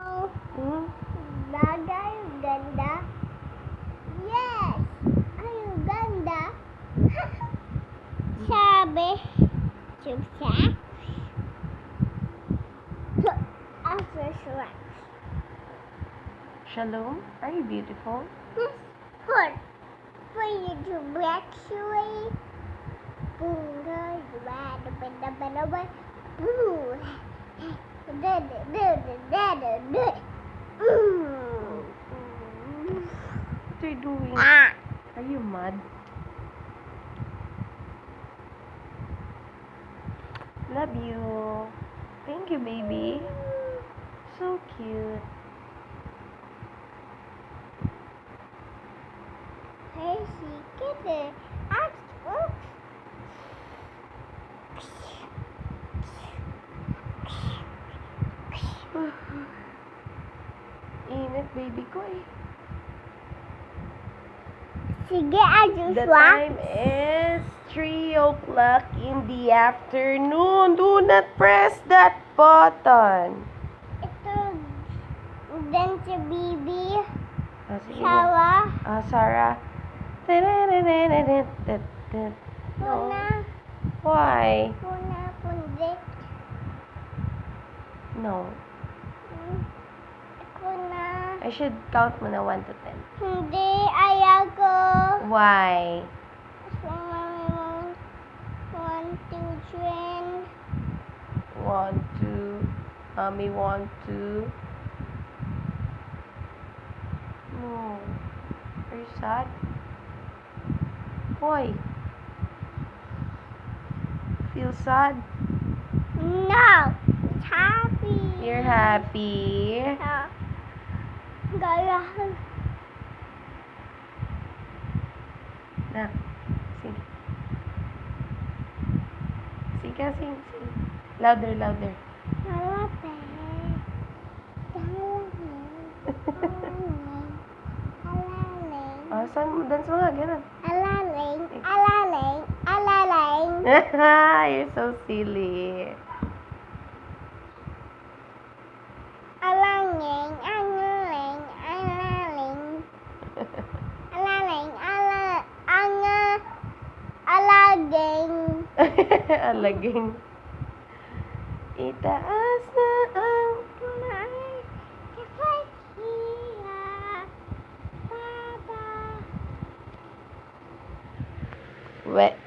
Hmm? Daga yung ganda? Yes! Ay, yung ganda. Sabi, Chupsa? After Shrek. Shalom, are you beautiful? Hold. For you to black away. Bunga, bada, bada, bada, bada. Boo. Da, da, da, da, da, da. What are you doing? Ah. Are you mad? Love you. Thank you, baby. So cute. Hey, she get it. Oops. Init, baby ko eh. Sige, ayos The wa. time is 3 o'clock in the afternoon. Do not press that button. Ito, dan si Bibi. Ah, sige. Sawa. Sarah. No. Puna. Why? Puna, pundit. No. Puna. I should count mo na 1 to 10. Hindi, ayaw ko. Why? So, mami, 1, 2, 3. 1, 2. Mommy, 1, 2. No. Are you sad? Why? Feel sad? No. It's happy. You're happy? Yeah. Gaya. Nak, sing. Sing ka, sing. Louder, louder. Alape. Oh, saan? Dance mo nga, ganun. Alaling. Alaling. Alaling. You're so silly. Alaling. Alaling. Alaling. Alaling. Alaging. Alaging. Itaas na ang Kulay. Kapag hiya. Baba. wet.